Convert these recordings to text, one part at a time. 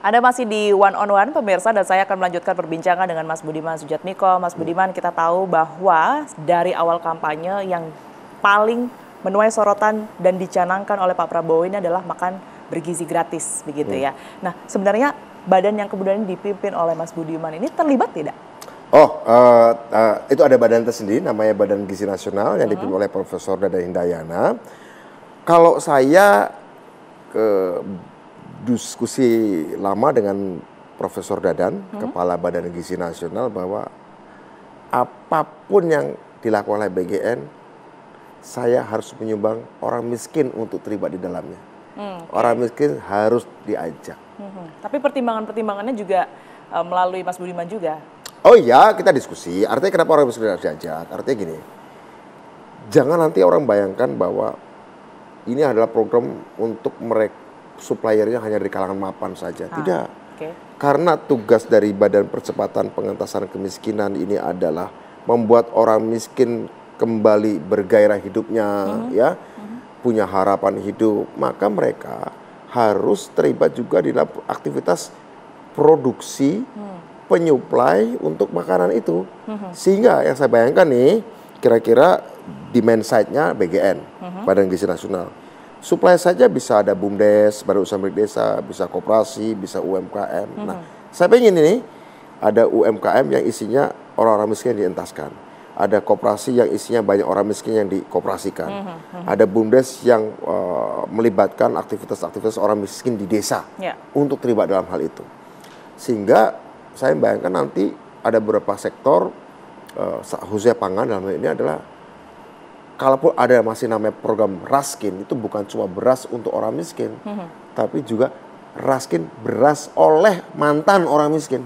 Anda masih di One on One pemirsa dan saya akan melanjutkan perbincangan dengan Mas Budiman Sujatmiko. Mas Budiman, kita tahu bahwa dari awal kampanye yang paling menuai sorotan dan dicanangkan oleh Pak Prabowo ini adalah makan bergizi gratis begitu ya. Nah, sebenarnya badan yang kemudian dipimpin oleh Mas Budiman ini terlibat tidak? Itu ada badan tersendiri namanya Badan Gizi Nasional yang dipimpin oleh Profesor Dadan Hindayana. Kalau saya diskusi lama dengan Profesor Dadan, Kepala Badan Gizi Nasional, bahwa apapun yang dilakukan oleh BGN, saya harus menyumbang orang miskin untuk terlibat di dalamnya. Orang miskin harus diajak. Tapi pertimbangan-pertimbangannya juga melalui Mas Budiman juga. Oh iya, kita diskusi. Artinya kenapa orang miskin harus diajak? Artinya gini, jangan nanti orang bayangkan bahwa ini adalah program untuk mereka suppliernya hanya dari kalangan mapan saja. Tidak. Karena tugas dari Badan Percepatan Pengentasan Kemiskinan ini adalah membuat orang miskin kembali bergairah hidupnya, ya, punya harapan hidup. Maka mereka harus terlibat juga di dalam aktivitas produksi, penyuplai untuk makanan itu. Sehingga yang saya bayangkan nih, kira-kira demand side-nya BGN, Badan Gizi Nasional. Suplai saja bisa ada BUMDes, Badan Usaha Milik Desa, bisa koperasi, bisa UMKM. Nah, saya pengen ini ada UMKM yang isinya orang-orang miskin yang dientaskan. Ada koperasi yang isinya banyak orang miskin yang dikoperasikan. Ada BUMDes yang melibatkan aktivitas-aktivitas orang miskin di desa untuk terlibat dalam hal itu. Sehingga saya bayangkan nanti ada beberapa sektor, khususnya pangan dalam hal ini adalah, kalaupun ada masih namanya program Raskin, itu bukan cuma beras untuk orang miskin, tapi juga Raskin beras oleh mantan orang miskin.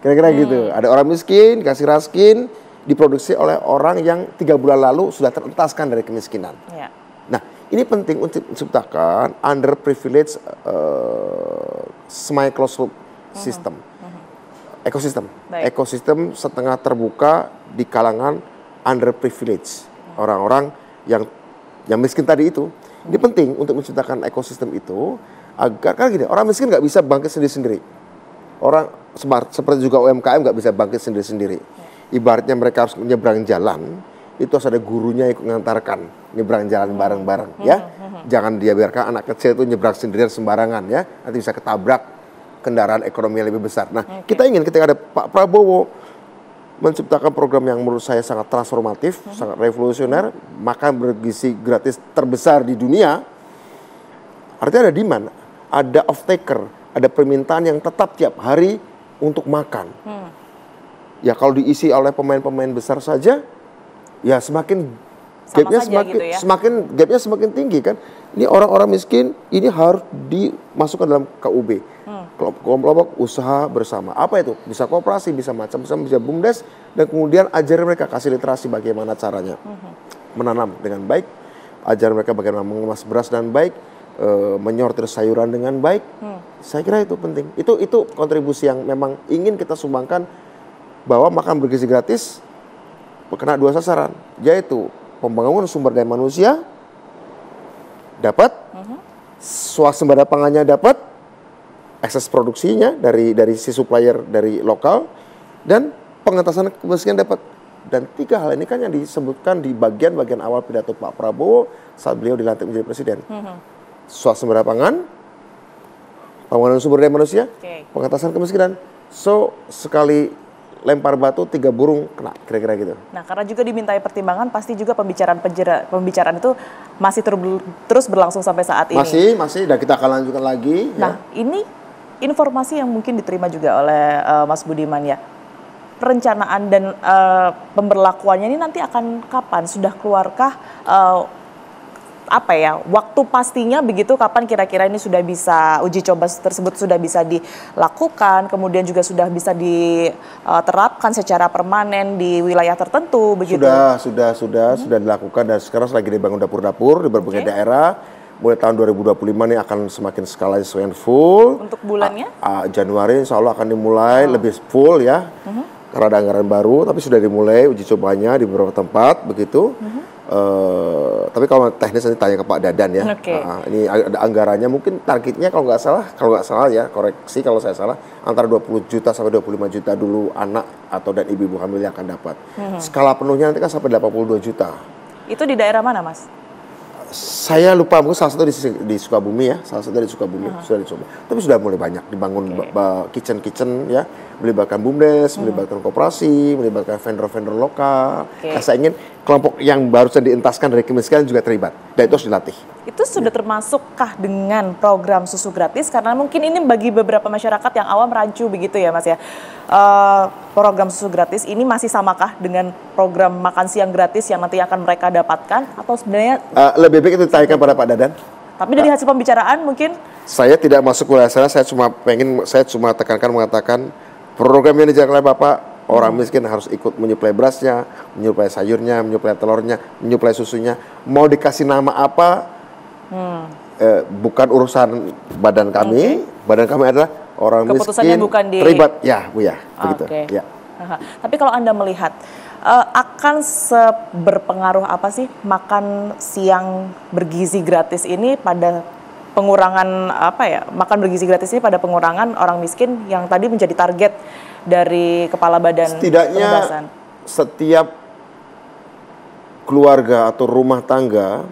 Kira-kira gitu. Ada orang miskin, kasih Raskin, diproduksi oleh orang yang 3 bulan lalu sudah terentaskan dari kemiskinan. Nah, ini penting untuk menciptakan underprivileged semi-closed system. Ekosistem setengah terbuka di kalangan underprivileged. Orang-orang yang miskin tadi itu. Ini penting untuk menciptakan ekosistem itu agar, kan gini, orang miskin nggak bisa bangkit sendiri-sendiri. Orang seperti juga UMKM nggak bisa bangkit sendiri-sendiri. Ibaratnya mereka harus menyeberang jalan, itu harus ada gurunya yang mengantarkan nyebrang jalan bareng-bareng, ya. Jangan dia biarkan anak kecil itu nyebrang sendirian sembarangan, ya. Nanti bisa ketabrak kendaraan ekonomi yang lebih besar. Nah, kita ingin ketika ada Pak Prabowo menciptakan program yang menurut saya sangat transformatif, sangat revolusioner, makan bergizi gratis terbesar di dunia. Artinya ada demand, ada off-taker, ada permintaan yang tetap tiap hari untuk makan. Ya kalau diisi oleh pemain-pemain besar saja, ya semakin gapnya semakin tinggi kan. Ini orang-orang miskin ini harus dimasukkan dalam KUB. Kelompok usaha bersama. Apa itu? Bisa koperasi, bisa macam-macam, bisa BUMDes, dan kemudian ajarin mereka, kasih literasi bagaimana caranya menanam dengan baik, ajarin mereka bagaimana mengemas beras dengan baik, menyortir sayuran dengan baik. Saya kira itu penting. Itu kontribusi yang memang ingin kita sumbangkan, bahwa makan bergizi gratis kena 2 sasaran, yaitu pembangunan sumber daya manusia dapat, swasembada pangannya dapat, akses produksinya dari si supplier dari lokal, dan pengentasan kemiskinan dapat. Dan 3 hal ini kan yang disebutkan di bagian-bagian awal pidato Pak Prabowo saat beliau dilantik menjadi presiden. Swasembada pangan, pembangunan sumber daya manusia, pengentasan kemiskinan. So, sekali lempar batu 3 burung kena, kira-kira gitu. Nah, karena juga dimintai pertimbangan, pasti juga pembicaraan itu masih terus berlangsung sampai saat ini. Masih, dan kita akan lanjutkan lagi. Nah, ini informasi yang mungkin diterima juga oleh Mas Budiman, ya. Perencanaan dan pemberlakuannya ini nanti akan kapan? Sudah keluarkah waktu pastinya begitu, kapan kira-kira ini sudah bisa, uji coba tersebut sudah bisa dilakukan, kemudian juga sudah bisa diterapkan secara permanen di wilayah tertentu begitu? Sudah dilakukan, dan sekarang lagi dibangun dapur-dapur di berbagai daerah. Mulai tahun 2025 ini akan semakin skalanya semakin full. Untuk bulannya? Januari insya Allah akan dimulai lebih full, ya. Karena ada anggaran baru, tapi sudah dimulai uji cobanya di beberapa tempat begitu. tapi kalau teknis nanti tanya ke Pak Dadan ya. Oke. Ini ada anggarannya, mungkin targetnya kalau nggak salah ya, koreksi kalau saya salah, antara 20 juta sampai 25 juta dulu anak atau dan ibu-ibu hamil yang akan dapat. Skala penuhnya nanti kan sampai 82 juta. Itu di daerah mana, Mas? Saya lupa, mungkin salah satu di Sukabumi ya, salah satu di Sukabumi sudah dicoba. Tapi sudah mulai banyak dibangun kitchen ya, melibatkan BUMDes, melibatkan koperasi, melibatkan vendor-vendor lokal. Nah, saya ingin kelompok yang barusan dientaskan dari kemiskinan juga terlibat, dan itu harus dilatih. Itu sudah termasukkah dengan program susu gratis? Karena mungkin ini bagi beberapa masyarakat yang awam rancu begitu ya, Mas ya. Program susu gratis ini masih samakah dengan program makan siang gratis yang nanti akan mereka dapatkan? Atau sebenarnya lebih baik itu ditanyakan pada Pak Dadan. Tapi dari hasil pembicaraan mungkin? Saya tidak masuk ke sana, saya cuma tekankan mengatakan program yang dijalankan oleh Bapak, orang miskin harus ikut menyuplai berasnya, menyuplai sayurnya, menyuplai telurnya, menyuplai susunya. Mau dikasih nama apa? Bukan urusan badan kami. Badan kami adalah orang keputusannya miskin bukan terlibat. Ya, Bu ya, begitu. Ya. Tapi kalau Anda melihat akan seberpengaruh apa sih makan siang bergizi gratis ini pada pengurangan makan bergizi gratis ini pada pengurangan orang miskin yang tadi menjadi target dari Kepala Badan Penugasan? Setiap keluarga atau rumah tangga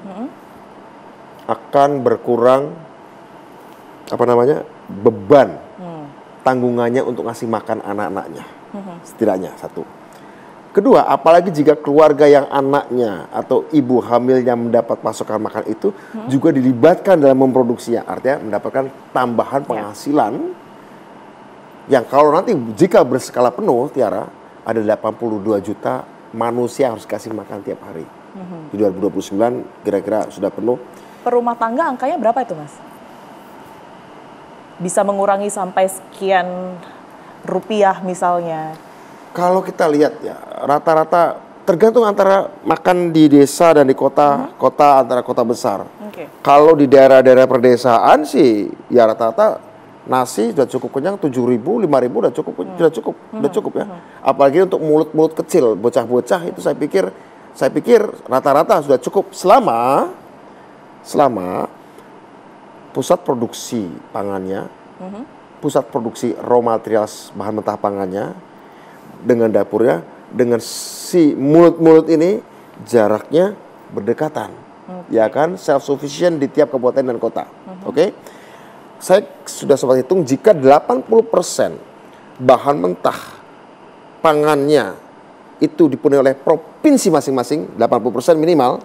akan berkurang beban tanggungannya untuk ngasih makan anak-anaknya, setidaknya satu. Kedua, apalagi jika keluarga yang anaknya atau ibu hamilnya mendapat pasokan makan itu juga dilibatkan dalam memproduksinya, artinya mendapatkan tambahan penghasilan yang kalau nanti jika berskala penuh, Tiara, ada 82 juta manusia harus kasih makan tiap hari. Di 2029 kira-kira sudah penuh. Per rumah tangga angkanya berapa itu, Mas? Bisa mengurangi sampai sekian rupiah misalnya? Kalau kita lihat ya, rata-rata tergantung antara makan di desa dan di kota, antara kota besar. Kalau di daerah-daerah perdesaan sih, ya rata-rata nasi sudah cukup kenyang, 7.000, 5.000 udah cukup ya. Apalagi untuk mulut-mulut kecil, bocah-bocah itu saya pikir rata-rata sudah cukup selama pusat produksi pangannya, pusat produksi raw material bahan mentah pangannya, dengan dapurnya, dengan si mulut-mulut ini jaraknya berdekatan, ya kan, self-sufficient di tiap kabupaten dan kota. Oke? Saya sudah sempat hitung, jika 80% bahan mentah pangannya itu dipenuhi oleh provinsi masing-masing, 80% minimal,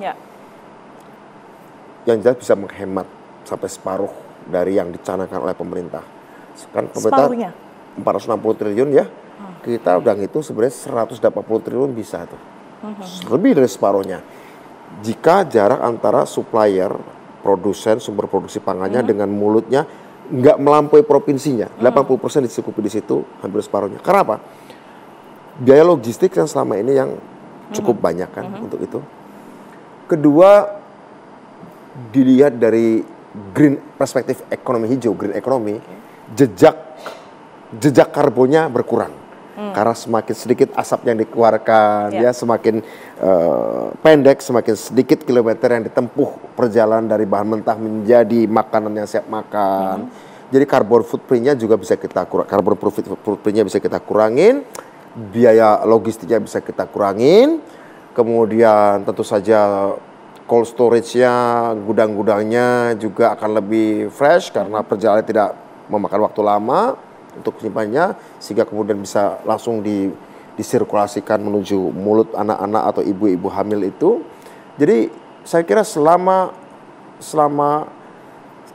yang jelas bisa menghemat sampai separuh dari yang dicanangkan oleh pemerintah. Kan pemerintah 460 triliun ya, kita udah ngitung sebenarnya 180 triliun bisa tuh. Lebih dari separuhnya. Jika jarak antara supplier, produsen, sumber produksi pangannya dengan mulutnya nggak melampaui provinsinya, 80% dicukupi di situ, hampir separuhnya. Karena apa? Biaya logistik yang selama ini yang cukup banyak kan untuk itu. Kedua, dilihat dari green perspektif ekonomi hijau, green economy, jejak karbonnya berkurang. Karena semakin sedikit asap yang dikeluarkan, ya semakin pendek, semakin sedikit kilometer yang ditempuh perjalanan dari bahan mentah menjadi makanan yang siap makan. Jadi carbon footprint-nya juga bisa kita bisa kita kurangin, biaya logistiknya bisa kita kurangin, kemudian tentu saja cold storage-nya, gudang-gudangnya juga akan lebih fresh karena perjalanan tidak memakan waktu lama untuk menyimpannya, sehingga kemudian bisa langsung disirkulasikan menuju mulut anak-anak atau ibu-ibu hamil itu. Jadi saya kira selama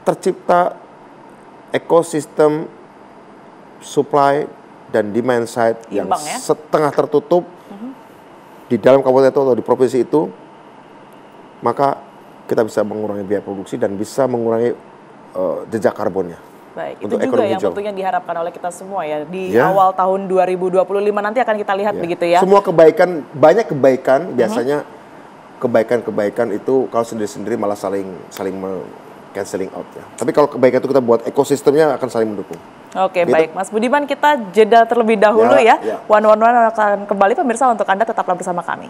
tercipta ekosistem supply dan demand side yang setengah tertutup di dalam kabupaten itu atau di provinsi itu, maka kita bisa mengurangi biaya produksi dan bisa mengurangi jejak karbonnya. Baik, itu juga yang tentunya diharapkan oleh kita semua ya. Di awal tahun 2025 nanti akan kita lihat begitu ya. Semua kebaikan, banyak kebaikan, biasanya kebaikan-kebaikan itu kalau sendiri-sendiri malah saling cancelling out ya. Tapi kalau kebaikan itu kita buat ekosistemnya akan saling mendukung. Oke, gitu. Baik Mas Budiman, kita jeda terlebih dahulu ya. One akan kembali pemirsa, untuk Anda tetaplah bersama kami.